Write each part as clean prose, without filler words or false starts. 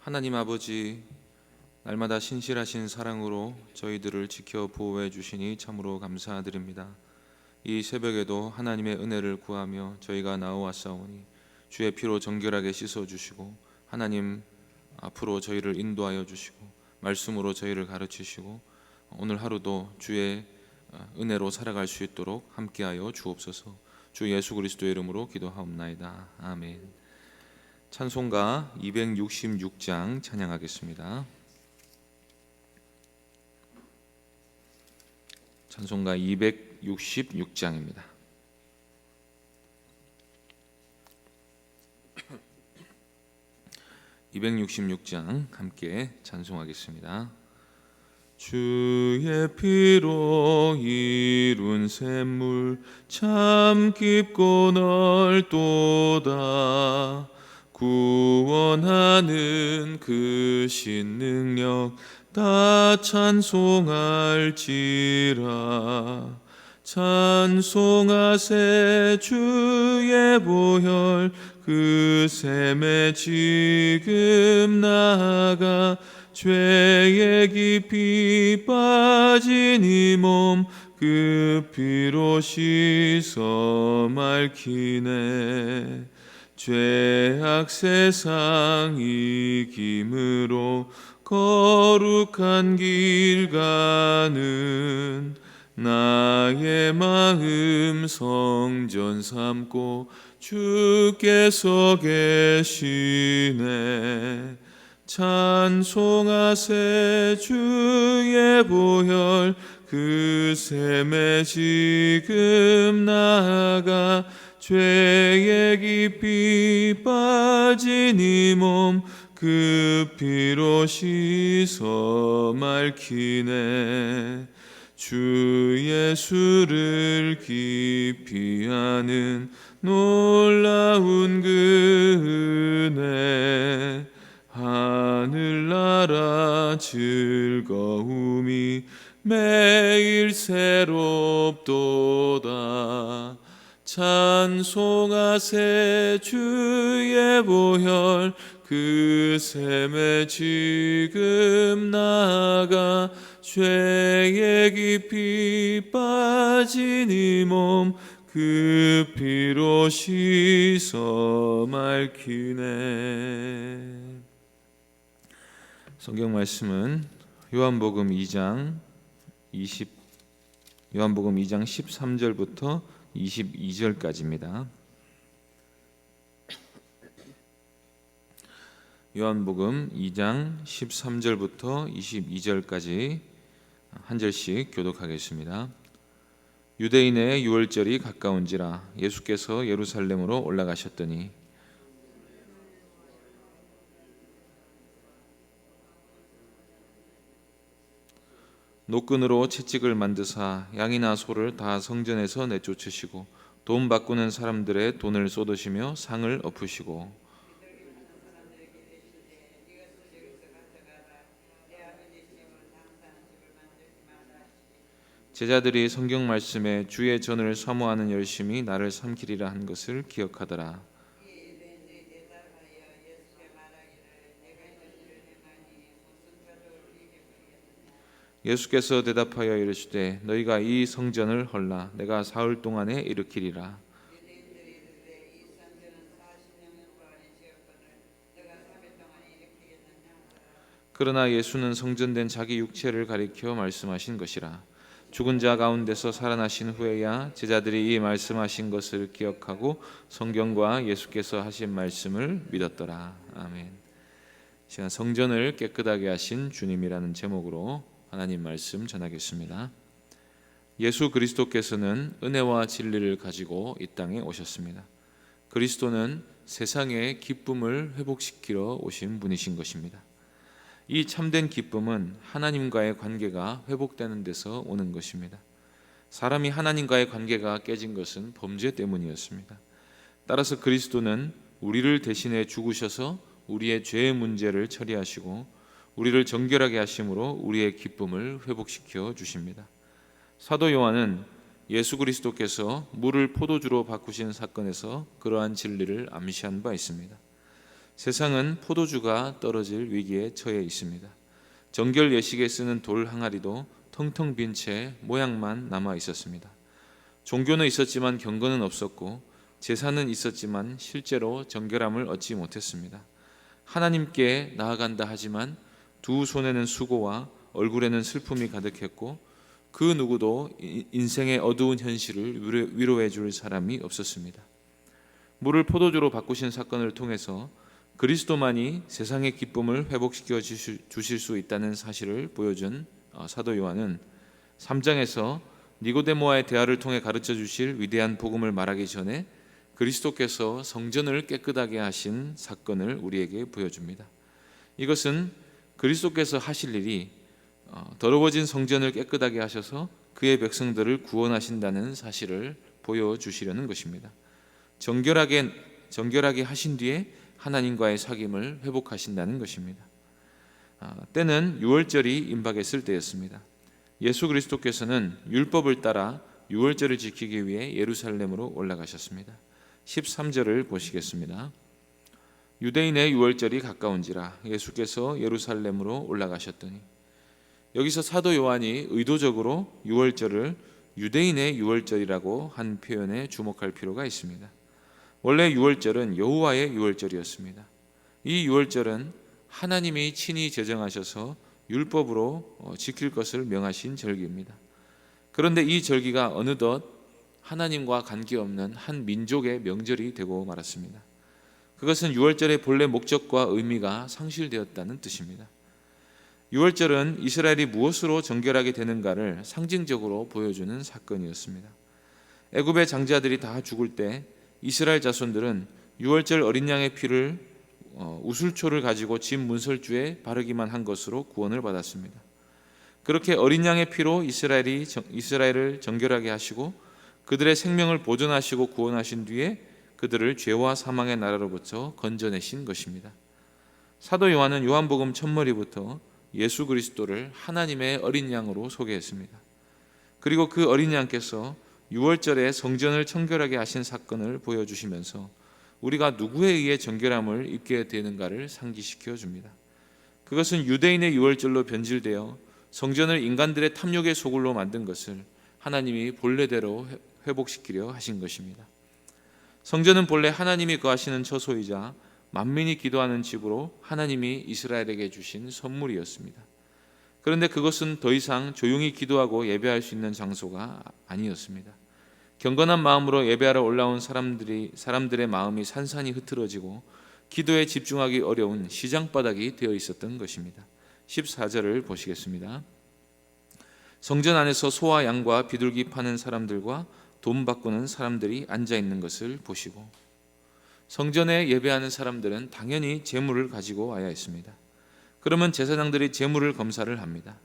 하나님 아버지, 날마다 신실하신 사랑으로 저희들을 지켜 보호해 주시니 참으로 감사드립니다. 이 새벽에도 하나님의 은혜를 구하며 저희가 나와왔사오니 주의 피로 정결하게 씻어주시고 하나님 앞으로 저희를 인도하여 주시고 말씀으로 저희를 가르치시고 오늘 하루도 주의 은혜로 살아갈 수 있도록 함께하여 주옵소서. 주 예수 그리스도의 이름으로 기도하옵나이다. 아멘. 찬송가 266장 찬양하겠습니다. 찬송가 266장입니다. (266장) 함께 찬송하겠습니다. 주의 피로 이룬 샘물 참 깊고 넓도다. 구원하는 그 신능력 다 찬송할지라. 찬송하세 주의 보혈 그 샘에 지금 나아가 죄에 깊이 빠진 이 몸 그 피로 씻어 맑히네. 죄악 세상 이김으로 거룩한 길 가는 나의 마음 성전 삼고 주께서 계시네. 찬송하세 주의 보혈 그 샘에 지금 나아가 죄에 깊이 빠진 이 몸 그 피로 씻어 맑히네. 주 예수를 깊이 아는 놀라운 그 은혜 하늘나라 즐거움이 매일 새롭도다. 찬송하세 주의 보혈 그 샘에 지금 나아가 죄에 깊이 빠진 이 몸 그 피로 씻어 맑히네. 성경 말씀은 요한복음 2장 13절부터 22절까지입니다. 요한복음 2장 13절부터 22절까지 한 절씩 교독하겠습니다. 유대인의 유월절이 가까운지라 예수께서 예루살렘으로 올라가셨더니 노끈으로 채찍을 만드사 양이나 소를 다 성전에서 내쫓으시고 돈 바꾸는 사람들의 돈을 쏟으시며 상을 엎으시고 제자들이 성경 말씀에 주의 전을 사모하는 열심이 나를 삼키리라 한 것을 기억하더라. 예수께서 대답하여 이르시되 너희가 이 성전을 헐라 내가 사흘 동안에 일으키리라. 그러나 예수는 성전된 자기 육체를 가리켜 말씀하신 것이라. 죽은 자 가운데서 살아나신 후에야 제자들이 이 말씀하신 것을 기억하고 성경과 예수께서 하신 말씀을 믿었더라. 아멘. 시간 성전을 깨끗하게 하신 주님이라는 제목으로 하나님 말씀 전하겠습니다. 예수 그리스도께서는 은혜와 진리를 가지고 이 땅에 오셨습니다. 그리스도는 세상의 기쁨을 회복시키러 오신 분이신 것입니다. 이 참된 기쁨은 하나님과의 관계가 회복되는 데서 오는 것입니다. 사람이 하나님과의 관계가 깨진 것은 범죄 때문이었습니다. 따라서 그리스도는 우리를 대신해 죽으셔서 우리의 죄의 문제를 처리하시고 우리를 정결하게 하심으로 우리의 기쁨을 회복시켜 주십니다. 사도 요한은 예수 그리스도께서 물을 포도주로 바꾸신 사건에서 그러한 진리를 암시한 바 있습니다. 세상은 포도주가 떨어질 위기에 처해 있습니다. 정결 예식에 쓰는 돌 항아리도 텅텅 빈 채 모양만 남아 있었습니다. 종교는 있었지만 경건은 없었고, 제사는 있었지만 실제로 정결함을 얻지 못했습니다. 하나님께 나아간다 하지만 두 손에는 수고와 얼굴에는 슬픔이 가득했고, 그 누구도 인생의 어두운 현실을 위로해 줄 사람이 없었습니다. 물을 포도주로 바꾸신 사건을 통해서 그리스도만이 세상의 기쁨을 회복시켜 주실 수 있다는 사실을 보여준 사도 요한은 3장에서 니고데모와의 대화를 통해 가르쳐 주실 위대한 복음을 말하기 전에 그리스도께서 성전을 깨끗하게 하신 사건을 우리에게 보여줍니다. 이것은 그리스도께서 하실 일이 더러워진 성전을 깨끗하게 하셔서 그의 백성들을 구원하신다는 사실을 보여주시려는 것입니다. 정결하게 하신 뒤에 하나님과의 사귐을 회복하신다는 것입니다. 때는 유월절이 임박했을 때였습니다. 예수 그리스도께서는 율법을 따라 유월절을 지키기 위해 예루살렘으로 올라가셨습니다. 13절을 보시겠습니다. 유대인의 유월절이 가까운지라 예수께서 예루살렘으로 올라가셨더니. 여기서 사도 요한이 의도적으로 유월절을 유대인의 유월절이라고 한 표현에 주목할 필요가 있습니다. 원래 유월절은 여호와의 유월절이었습니다. 이 유월절은 하나님이 친히 제정하셔서 율법으로 지킬 것을 명하신 절기입니다. 그런데 이 절기가 어느덧 하나님과 관계없는 한 민족의 명절이 되고 말았습니다. 그것은 유월절의 본래 목적과 의미가 상실되었다는 뜻입니다. 유월절은 이스라엘이 무엇으로 정결하게 되는가를 상징적으로 보여주는 사건이었습니다. 애굽의 장자들이 다 죽을 때 이스라엘 자손들은 유월절 어린 양의 피를 우슬초를 가지고 집 문설주에 바르기만 한 것으로 구원을 받았습니다. 그렇게 어린 양의 피로 이스라엘을 정결하게 하시고 그들의 생명을 보존하시고 구원하신 뒤에 그들을 죄와 사망의 나라로부터 건져내신 것입니다. 사도 요한은 요한복음 첫머리부터 예수 그리스도를 하나님의 어린 양으로 소개했습니다. 그리고 그 어린 양께서 유월절에 성전을 청결하게 하신 사건을 보여주시면서 우리가 누구에 의해 정결함을 입게 되는가를 상기시켜 줍니다. 그것은 유대인의 유월절로 변질되어 성전을 인간들의 탐욕의 소굴로 만든 것을 하나님이 본래대로 회복시키려 하신 것입니다. 성전은 본래 하나님이 거하시는 처소이자 만민이 기도하는 집으로 하나님이 이스라엘에게 주신 선물이었습니다. 그런데 그것은 더 이상 조용히 기도하고 예배할 수 있는 장소가 아니었습니다. 경건한 마음으로 예배하러 올라온 사람들의 마음이 산산이 흐트러지고 기도에 집중하기 어려운 시장바닥이 되어 있었던 것입니다. 14절을 보시겠습니다. 성전 안에서 소와 양과 비둘기 파는 사람들과 돈 바꾸는 사람들이 앉아 있는 것을 보시고, 성전에 예배하는 사람들은 당연히 제물을 가지고 와야 했습니다. 그러면 제사장들이 제물을 검사를 합니다.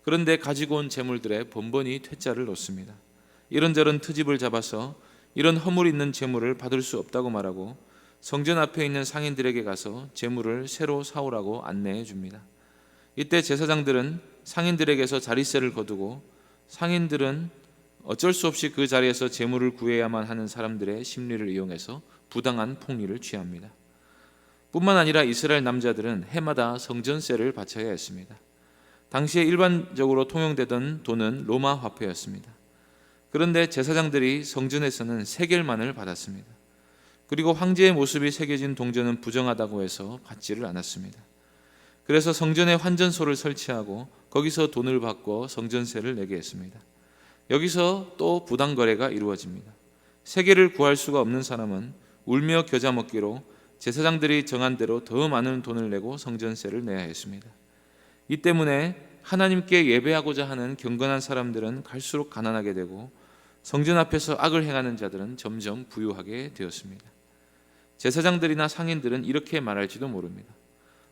그런데 가지고 온 제물들에 번번이 퇴짜를 놓습니다. 이런저런 트집을 잡아서 이런 허물 있는 제물을 받을 수 없다고 말하고 성전 앞에 있는 상인들에게 가서 제물을 새로 사오라고 안내해 줍니다. 이때 제사장들은 상인들에게서 자릿세를 거두고 상인들은 어쩔 수 없이 그 자리에서 제물을 구해야만 하는 사람들의 심리를 이용해서 부당한 폭리를 취합니다. 뿐만 아니라 이스라엘 남자들은 해마다 성전세를 바쳐야 했습니다. 당시에 일반적으로 통용되던 돈은 로마 화폐였습니다. 그런데 제사장들이 성전에서는 세겔만을 받았습니다. 그리고 황제의 모습이 새겨진 동전은 부정하다고 해서 받지를 않았습니다. 그래서 성전에 환전소를 설치하고 거기서 돈을 받고 성전세를 내게 했습니다. 여기서 또 부당거래가 이루어집니다. 세겔을 구할 수가 없는 사람은 울며 겨자 먹기로 제사장들이 정한 대로 더 많은 돈을 내고 성전세를 내야 했습니다. 이 때문에 하나님께 예배하고자 하는 경건한 사람들은 갈수록 가난하게 되고 성전 앞에서 악을 행하는 자들은 점점 부유하게 되었습니다. 제사장들이나 상인들은 이렇게 말할지도 모릅니다.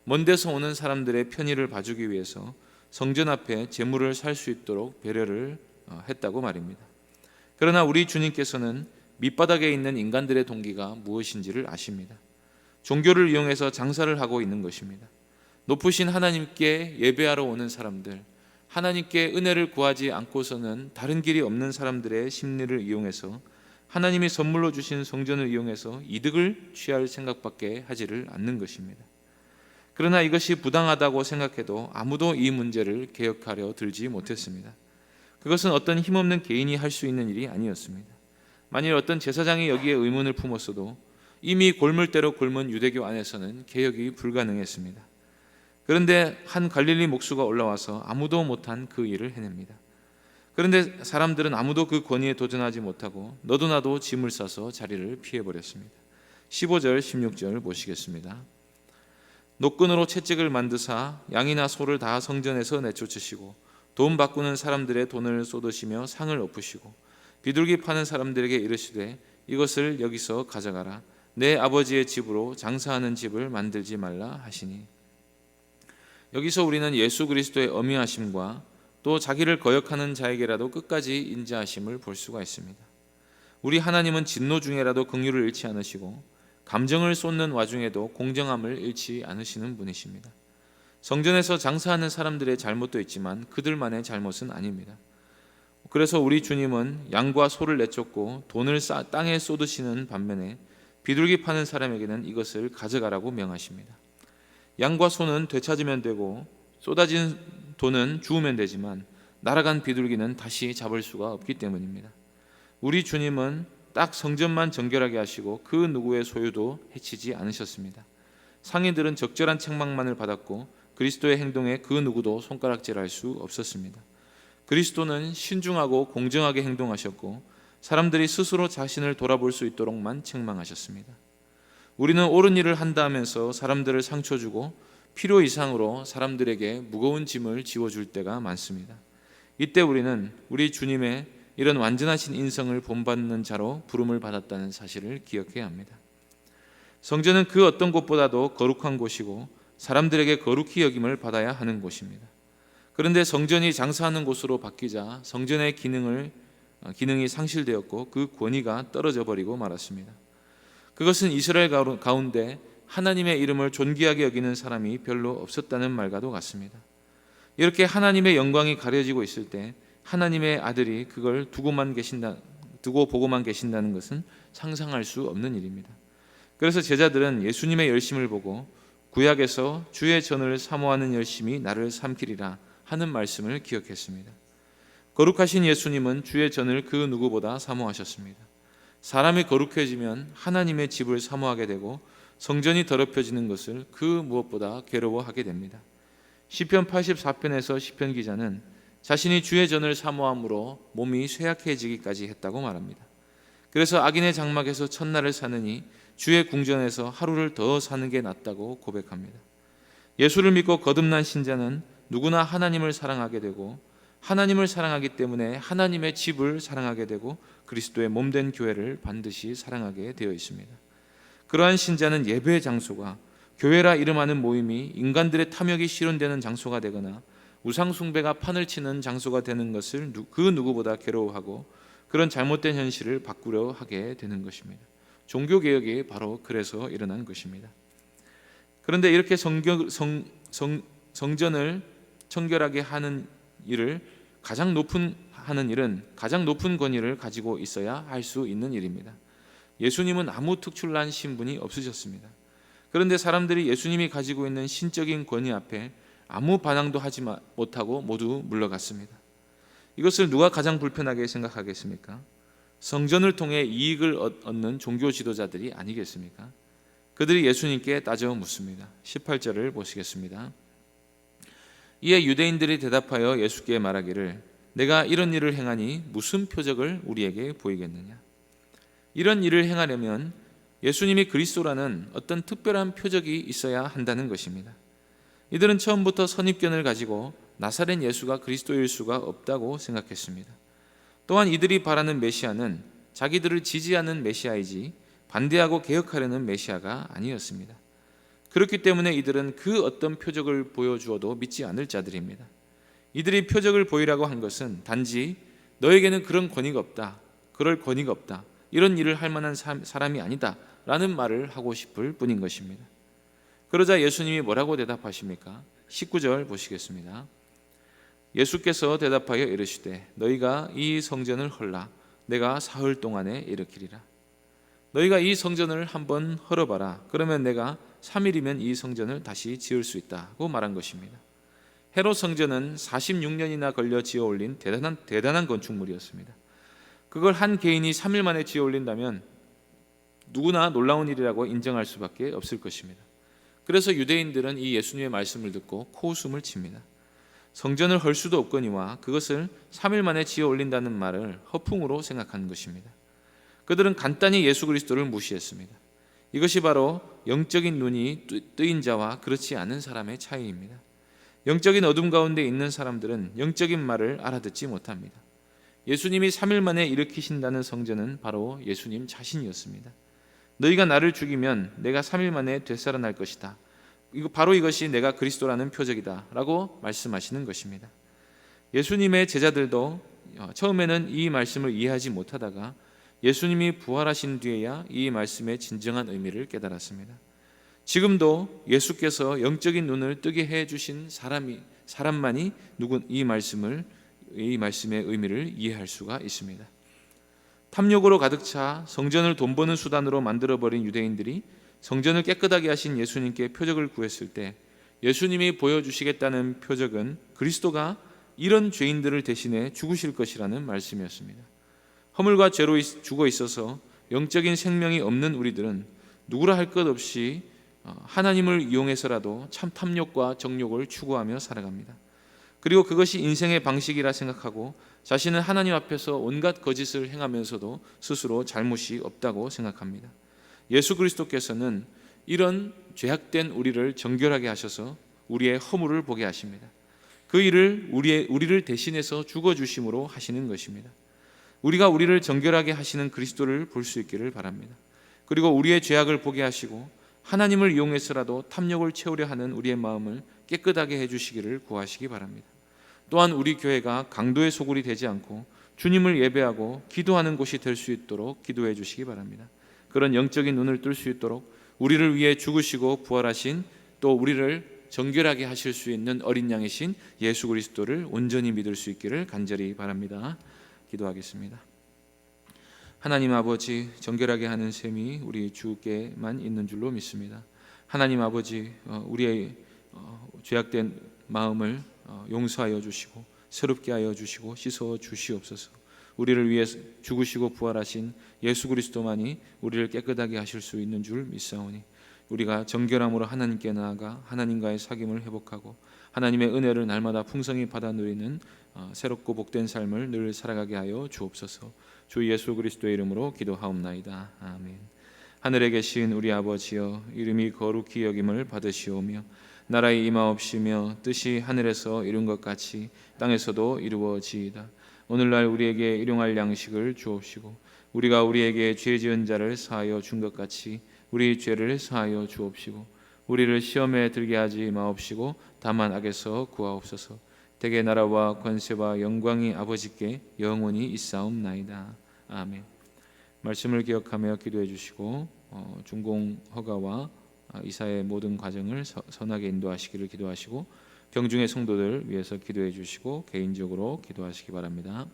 먼 데서 오는 사람들의 편의를 봐주기 위해서 성전 앞에 제물을 살 수 있도록 배려를 했다고 말입니다. 그러나 우리 주님께서는 밑바닥에 있는 인간들의 동기가 무엇인지를 아십니다. 종교를 이용해서 장사를 하고 있는 것입니다. 높으신 하나님께 예배하러 오는 사람들, 하나님께 은혜를 구하지 않고서는 다른 길이 없는 사람들의 심리를 이용해서 하나님이 선물로 주신 성전을 이용해서 이득을 취할 생각밖에 하지를 않는 것입니다. 그러나 이것이 부당하다고 생각해도 아무도 이 문제를 개혁하려 들지 못했습니다. 그것은 어떤 힘없는 개인이 할 수 있는 일이 아니었습니다. 만일 어떤 제사장이 여기에 의문을 품었어도 이미 골물대로 곪은 유대교 안에서는 개혁이 불가능했습니다. 그런데 한 갈릴리 목수가 올라와서 아무도 못한 그 일을 해냅니다. 그런데 사람들은 아무도 그 권위에 도전하지 못하고 너도 나도 짐을 싸서 자리를 피해버렸습니다. 15절 16절 보시겠습니다. 노끈으로 채찍을 만드사 양이나 소를 다 성전에서 내쫓으시고 돈 바꾸는 사람들의 돈을 쏟으시며 상을 엎으시고 비둘기 파는 사람들에게 이르시되 이것을 여기서 가져가라. 내 아버지의 집으로 장사하는 집을 만들지 말라 하시니. 여기서 우리는 예수 그리스도의 어미하심과 또 자기를 거역하는 자에게라도 끝까지 인자하심을 볼 수가 있습니다. 우리 하나님은 진노 중에라도 긍휼을 잃지 않으시고 감정을 쏟는 와중에도 공정함을 잃지 않으시는 분이십니다. 성전에서 장사하는 사람들의 잘못도 있지만 그들만의 잘못은 아닙니다. 그래서 우리 주님은 양과 소를 내쫓고 돈을 땅에 쏟으시는 반면에 비둘기 파는 사람에게는 이것을 가져가라고 명하십니다. 양과 소는 되찾으면 되고 쏟아진 돈은 주우면 되지만 날아간 비둘기는 다시 잡을 수가 없기 때문입니다. 우리 주님은 딱 성전만 정결하게 하시고 그 누구의 소유도 해치지 않으셨습니다. 상인들은 적절한 책망만을 받았고 그리스도의 행동에 그 누구도 손가락질할 수 없었습니다. 그리스도는 신중하고 공정하게 행동하셨고 사람들이 스스로 자신을 돌아볼 수 있도록만 책망하셨습니다. 우리는 옳은 일을 한다 하면서 사람들을 상처 주고 필요 이상으로 사람들에게 무거운 짐을 지워줄 때가 많습니다. 이때 우리는 우리 주님의 이런 완전하신 인성을 본받는 자로 부름을 받았다는 사실을 기억해야 합니다. 성전은 그 어떤 곳보다도 거룩한 곳이고 사람들에게 거룩히 여김을 받아야 하는 곳입니다. 그런데 성전이 장사하는 곳으로 바뀌자 성전의 기능이 상실되었고 그 권위가 떨어져 버리고 말았습니다. 그것은 이스라엘 가운데 하나님의 이름을 존귀하게 여기는 사람이 별로 없었다는 말과도 같습니다. 이렇게 하나님의 영광이 가려지고 있을 때 하나님의 아들이 그걸 두고 보고만 계신다는 것은 상상할 수 없는 일입니다. 그래서 제자들은 예수님의 열심을 보고 구약에서 주의 전을 사모하는 열심이 나를 삼키리라 하는 말씀을 기억했습니다. 거룩하신 예수님은 주의 전을 그 누구보다 사모하셨습니다. 사람이 거룩해지면 하나님의 집을 사모하게 되고 성전이 더럽혀지는 것을 그 무엇보다 괴로워하게 됩니다. 시편 84편에서 시편 기자는 자신이 주의 전을 사모함으로 몸이 쇠약해지기까지 했다고 말합니다. 그래서 악인의 장막에서 첫날을 사느니 주의 궁전에서 하루를 더 사는 게 낫다고 고백합니다. 예수를 믿고 거듭난 신자는 누구나 하나님을 사랑하게 되고 하나님을 사랑하기 때문에 하나님의 집을 사랑하게 되고 그리스도의 몸된 교회를 반드시 사랑하게 되어 있습니다. 그러한 신자는 예배의 장소가 교회라 이름하는 모임이 인간들의 탐욕이 실현되는 장소가 되거나 우상 숭배가 판을 치는 장소가 되는 것을 그 누구보다 괴로워하고 그런 잘못된 현실을 바꾸려 하게 되는 것입니다. 종교개혁이 바로 그래서 일어난 것입니다. 그런데 이렇게 성전을 청결하게 하는 일은 가장 높은 권위를 가지고 있어야 할 수 있는 일입니다. 예수님은 아무 특출난 신분이 없으셨습니다. 그런데 사람들이 예수님이 가지고 있는 신적인 권위 앞에 아무 반항도 하지 못하고 모두 물러갔습니다. 이것을 누가 가장 불편하게 생각하겠습니까? 성전을 통해 이익을 얻는 종교 지도자들이 아니겠습니까? 그들이 예수님께 따져 묻습니다. 18절을 보시겠습니다. 이에 유대인들이 대답하여 예수께 말하기를 내가 이런 일을 행하니 무슨 표적을 우리에게 보이겠느냐? 이런 일을 행하려면 예수님이 그리스도라는 어떤 특별한 표적이 있어야 한다는 것입니다. 이들은 처음부터 선입견을 가지고 나사렛 예수가 그리스도일 수가 없다고 생각했습니다. 또한 이들이 바라는 메시아는 자기들을 지지하는 메시아이지 반대하고 개혁하려는 메시아가 아니었습니다. 그렇기 때문에 이들은 그 어떤 표적을 보여주어도 믿지 않을 자들입니다. 이들이 표적을 보이라고 한 것은 단지 너에게는 그런 권위가 없다, 그럴 권위가 없다, 이런 일을 할 만한 사람이 아니다 라는 말을 하고 싶을 뿐인 것입니다. 그러자 예수님이 뭐라고 대답하십니까? 19절 보시겠습니다. 예수께서 대답하여 이르시되 너희가 이 성전을 헐라 내가 사흘 동안에 일으키리라. 너희가 이 성전을 한번 헐어봐라. 그러면 내가 3일이면 이 성전을 다시 지을 수 있다고 말한 것입니다. 헤롯 성전은 46년이나 걸려 지어 올린 대단한 건축물이었습니다. 그걸 한 개인이 3일 만에 지어 올린다면 누구나 놀라운 일이라고 인정할 수밖에 없을 것입니다. 그래서 유대인들은 이 예수님의 말씀을 듣고 코웃음을 칩니다. 성전을 헐 수도 없거니와 그것을 3일 만에 지어 올린다는 말을 허풍으로 생각하는 것입니다. 그들은 간단히 예수 그리스도를 무시했습니다. 이것이 바로 영적인 눈이 뜨인 자와 그렇지 않은 사람의 차이입니다. 영적인 어둠 가운데 있는 사람들은 영적인 말을 알아듣지 못합니다. 예수님이 3일 만에 일으키신다는 성전은 바로 예수님 자신이었습니다. 너희가 나를 죽이면 내가 3일 만에 되살아날 것이다. 바로 이것이 내가 그리스도라는 표적이다 라고 말씀하시는 것입니다. 예수님의 제자들도 처음에는 이 말씀을 이해하지 못하다가 예수님이 부활하신 뒤에야 이 말씀의 진정한 의미를 깨달았습니다. 지금도 예수께서 영적인 눈을 뜨게 해주신 사람만이 이 말씀의 의미를 이해할 수가 있습니다. 탐욕으로 가득 차 성전을 돈 버는 수단으로 만들어버린 유대인들이 성전을 깨끗하게 하신 예수님께 표적을 구했을 때 예수님이 보여주시겠다는 표적은 그리스도가 이런 죄인들을 대신해 죽으실 것이라는 말씀이었습니다. 허물과 죄로 죽어 있어서 영적인 생명이 없는 우리들은 누구라 할 것 없이 하나님을 이용해서라도 참 탐욕과 정욕을 추구하며 살아갑니다. 그리고 그것이 인생의 방식이라 생각하고 자신은 하나님 앞에서 온갖 거짓을 행하면서도 스스로 잘못이 없다고 생각합니다. 예수 그리스도께서는 이런 죄악된 우리를 정결하게 하셔서 우리의 허물을 보게 하십니다. 그 일을 우리를 대신해서 죽어주심으로 하시는 것입니다. 우리가 우리를 정결하게 하시는 그리스도를 볼 수 있기를 바랍니다. 그리고 우리의 죄악을 보게 하시고 하나님을 이용해서라도 탐욕을 채우려 하는 우리의 마음을 깨끗하게 해주시기를 구하시기 바랍니다. 또한 우리 교회가 강도의 소굴이 되지 않고 주님을 예배하고 기도하는 곳이 될 수 있도록 기도해 주시기 바랍니다. 그런 영적인 눈을 뜰 수 있도록 우리를 위해 죽으시고 부활하신 또 우리를 정결하게 하실 수 있는 어린 양이신 예수 그리스도를 온전히 믿을 수 있기를 간절히 바랍니다. 기도하겠습니다. 하나님 아버지, 정결하게 하는 셈이 우리 주께만 있는 줄로 믿습니다. 하나님 아버지, 우리의 죄악된 마음을 용서하여 주시고 새롭게 하여 주시고 씻어 주시옵소서. 우리를 위해 죽으시고 부활하신 예수 그리스도만이 우리를 깨끗하게 하실 수 있는 줄 믿사오니 우리가 정결함으로 하나님께 나아가 하나님과의 사귐을 회복하고 하나님의 은혜를 날마다 풍성히 받아 누리는 새롭고 복된 삶을 늘 살아가게 하여 주옵소서. 주 예수 그리스도의 이름으로 기도하옵나이다. 아멘. 하늘에 계신 우리 아버지여, 이름이 거룩히 여김을 받으시오며 나라의 임하옵시며 뜻이 하늘에서 이룬 것 같이 땅에서도 이루어지이다. 오늘날 우리에게 일용할 양식을 주옵시고 우리가 우리에게 죄 지은 자를 사하여 준 것 같이 우리 죄를 사하여 주옵시고 우리를 시험에 들게 하지 마옵시고 다만 악에서 구하옵소서. 대개 나라와 권세와 영광이 아버지께 영원히 있사옵나이다. 아멘. 말씀을 기억하며 기도해 주시고 준공 허가와 이사의 모든 과정을 선하게 인도하시기를 기도하시고 경중의 성도들 위해서 기도해 주시고 개인적으로 기도하시기 바랍니다.